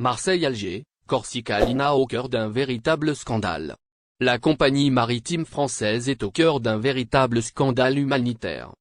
Marseille-Alger, Corsica-Lina au cœur d'un véritable scandale. La compagnie maritime française est au cœur d'un véritable scandale humanitaire.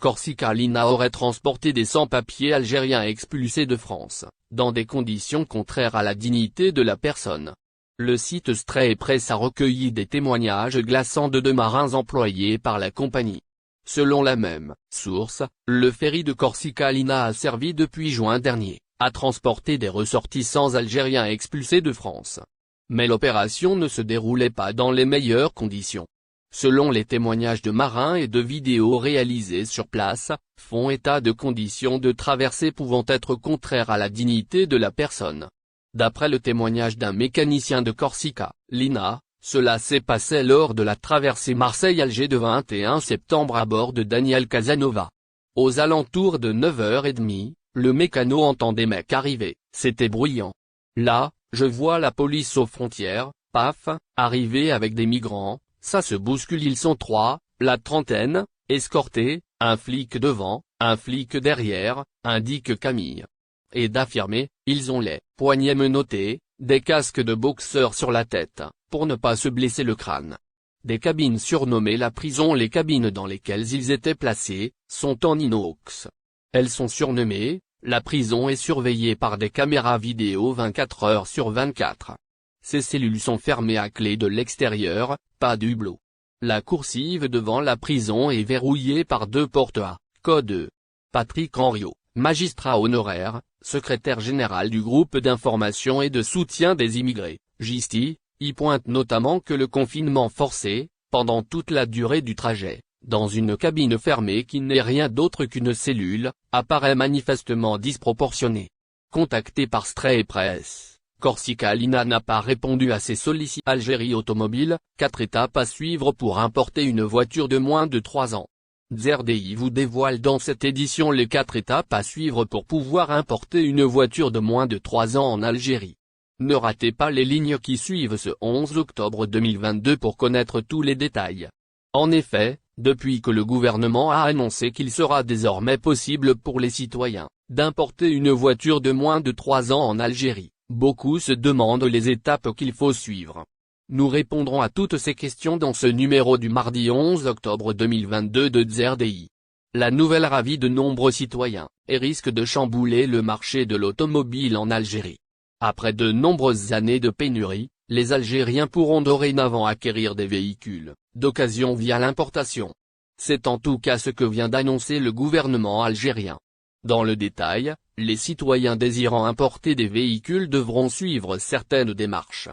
Corsica-Lina aurait transporté des sans-papiers algériens expulsés de France, dans des conditions contraires à la dignité de la personne. Le site Stray Press a recueilli des témoignages glaçants de deux marins employés par la compagnie. Selon la même source, le ferry de Corsica-Lina a servi depuis juin dernier à transporter des ressortissants algériens expulsés de France. Mais l'opération ne se déroulait pas dans les meilleures conditions. Selon les témoignages de marins et de vidéos réalisées sur place, font état de conditions de traversée pouvant être contraires à la dignité de la personne. D'après le témoignage d'un mécanicien de Corsica-Lina, cela s'est passé lors de la traversée Marseille-Alger de 21 septembre à bord de Daniel Casanova. Aux alentours de 9h30, le mécano entend des mecs arriver, c'était bruyant. Là, je vois la police aux frontières, paf, arriver avec des migrants, ça se bouscule, ils sont 3, la trentaine, escortés, un flic devant, un flic derrière, indique Camille. Et d'affirmer, ils ont les poignets menottés, des casques de boxeurs sur la tête, pour ne pas se blesser le crâne. Des cabines surnommées la prison, les cabines dans lesquelles ils étaient placés, sont en inox. Elles sont surnommées, la prison est surveillée par des caméras vidéo 24 heures sur 24. Ces cellules sont fermées à clé de l'extérieur, pas d'hublot. La coursive devant la prison est verrouillée par 2 portes à code E. Patrick Henriot, magistrat honoraire, secrétaire général du groupe d'information et de soutien des immigrés, GISTI, y pointe notamment que le confinement forcé, pendant toute la durée du trajet, dans une cabine fermée qui n'est rien d'autre qu'une cellule, apparaît manifestement disproportionné. Contacté par Stray Press, Corsica-Lina n'a pas répondu à ses sollicitations. Algérie Automobile, 4 étapes à suivre pour importer une voiture de moins de 3 ans. ZRDI vous dévoile dans cette édition les 4 étapes à suivre pour pouvoir importer une voiture de moins de 3 ans en Algérie. Ne ratez pas les lignes qui suivent ce 11 octobre 2022 pour connaître tous les détails. En effet, depuis que le gouvernement a annoncé qu'il sera désormais possible pour les citoyens d'importer une voiture de moins de 3 ans en Algérie, beaucoup se demandent les étapes qu'il faut suivre. Nous répondrons à toutes ces questions dans ce numéro du mardi 11 octobre 2022 de ZRDI. La nouvelle ravit de nombreux citoyens, et risque de chambouler le marché de l'automobile en Algérie. Après de nombreuses années de pénurie, les Algériens pourront dorénavant acquérir des véhicules d'occasion via l'importation. C'est en tout cas ce que vient d'annoncer le gouvernement algérien. Dans le détail, les citoyens désirant importer des véhicules devront suivre certaines démarches.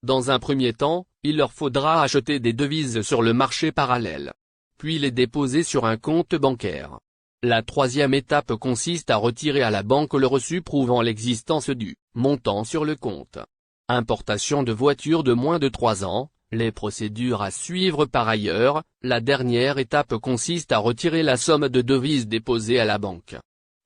Dans un premier temps, il leur faudra acheter des devises sur le marché parallèle, puis les déposer sur un compte bancaire. La troisième étape consiste à retirer à la banque le reçu prouvant l'existence du montant sur le compte. Importation de voitures de moins de 3 ans, les procédures à suivre par ailleurs, la dernière étape consiste à retirer la somme de devises déposée à la banque,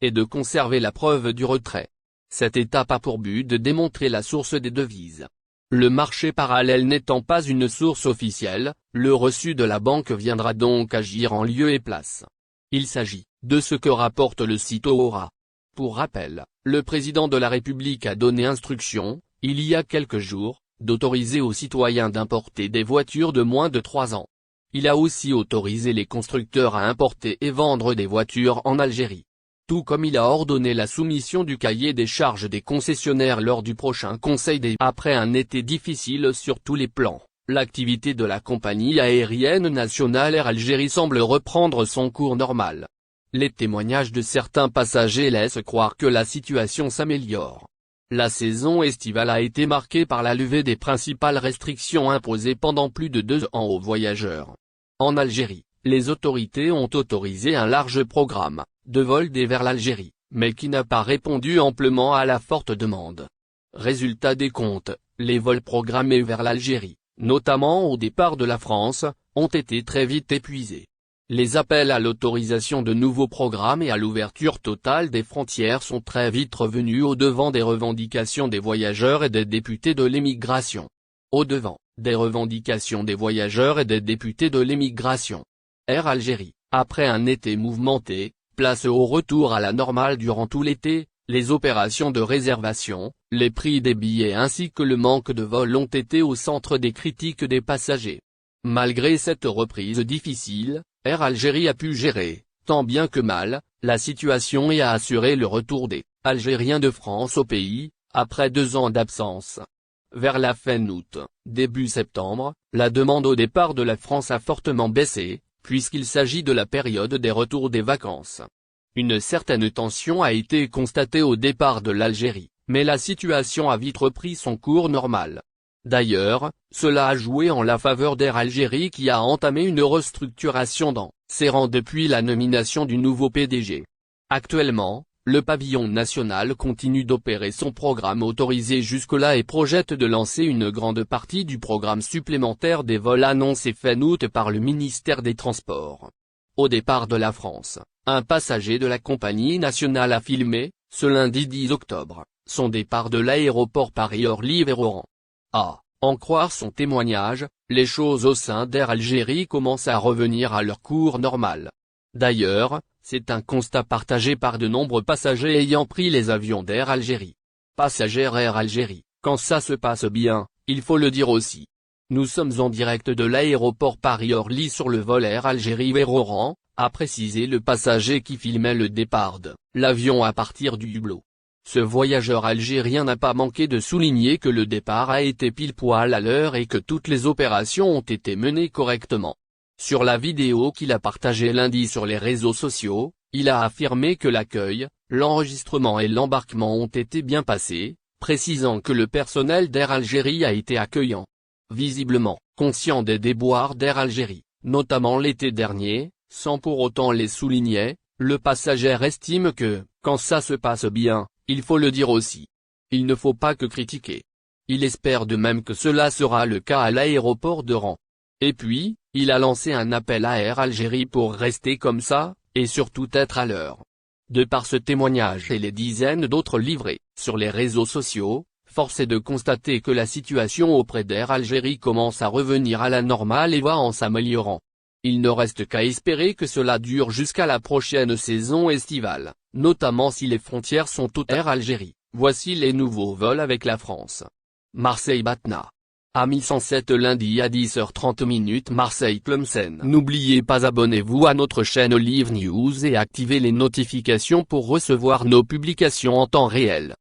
et de conserver la preuve du retrait. Cette étape a pour but de démontrer la source des devises. Le marché parallèle n'étant pas une source officielle, le reçu de la banque viendra donc agir en lieu et place. Il s'agit de ce que rapporte le site Aura. Pour rappel, le président de la République a donné instruction, il y a quelques jours, d'autoriser aux citoyens d'importer des voitures de moins de 3 ans. Il a aussi autorisé les constructeurs à importer et vendre des voitures en Algérie. Tout comme il a ordonné la soumission du cahier des charges des concessionnaires lors du prochain Conseil des. Après un été difficile sur tous les plans, l'activité de la compagnie aérienne nationale Air Algérie semble reprendre son cours normal. Les témoignages de certains passagers laissent croire que la situation s'améliore. La saison estivale a été marquée par la levée des principales restrictions imposées pendant plus de 2 ans aux voyageurs. En Algérie, les autorités ont autorisé un large programme de vol vers l'Algérie, mais qui n'a pas répondu amplement à la forte demande. Résultat des comptes, les vols programmés vers l'Algérie, notamment au départ de la France, ont été très vite épuisés. Les appels à l'autorisation de nouveaux programmes et à l'ouverture totale des frontières sont très vite revenus au devant des revendications des voyageurs et des députés de l'émigration. Au devant des revendications des voyageurs et des députés de l'émigration. Air Algérie, après un été mouvementé, place au retour à la normale durant tout l'été, Les opérations de réservation, les prix des billets ainsi que le manque de vols ont été au centre des critiques des passagers. Malgré cette reprise difficile, Air Algérie a pu gérer, tant bien que mal, la situation et a assuré le retour des Algériens de France au pays, après 2 ans d'absence. Vers la fin août, début septembre, la demande au départ de la France a fortement baissé, puisqu'il s'agit de la période des retours des vacances. Une certaine tension a été constatée au départ de l'Algérie, mais la situation a vite repris son cours normal. D'ailleurs, cela a joué en la faveur d'Air Algérie qui a entamé une restructuration dans ses rangs depuis la nomination du nouveau PDG. Actuellement, le pavillon national continue d'opérer son programme autorisé jusque-là et projette de lancer une grande partie du programme supplémentaire des vols annoncé fin août par le ministère des Transports. Au départ de la France, un passager de la compagnie nationale a filmé, ce lundi 10 octobre, son départ de l'aéroport Paris-Orly-Vers Oran. À en croire son témoignage, les choses au sein d'Air Algérie commencent à revenir à leur cours normal. D'ailleurs, c'est un constat partagé par de nombreux passagers ayant pris les avions d'Air Algérie. Passagers Air Algérie, quand ça se passe bien, il faut le dire aussi. Nous sommes en direct de l'aéroport Paris-Orly sur le vol Air Algérie vers Oran, a précisé le passager qui filmait le départ de l'avion à partir du hublot. Ce voyageur algérien n'a pas manqué de souligner que le départ a été pile poil à l'heure et que toutes les opérations ont été menées correctement. Sur la vidéo qu'il a partagée lundi sur les réseaux sociaux, il a affirmé que l'accueil, l'enregistrement et l'embarquement ont été bien passés, précisant que le personnel d'Air Algérie a été accueillant. Visiblement, conscient des déboires d'Air Algérie, notamment l'été dernier, sans pour autant les souligner, le passager estime que, quand ça se passe bien, il faut le dire aussi. Il ne faut pas que critiquer. Il espère de même que cela sera le cas à l'aéroport d'Oran. Et puis, il a lancé un appel à Air Algérie pour rester comme ça, et surtout être à l'heure. De par ce témoignage et les dizaines d'autres livrés, sur les réseaux sociaux, force est de constater que la situation auprès d'Air Algérie commence à revenir à la normale et va en s'améliorant. Il ne reste qu'à espérer que cela dure jusqu'à la prochaine saison estivale, notamment si les frontières sont toutes Air Algérie. Voici les nouveaux vols avec la France. Marseille-Batna. À 1107 lundi à 10h30 Marseille-Tlemcen. N'oubliez pas abonnez-vous à notre chaîne Olive News et activez les notifications pour recevoir nos publications en temps réel.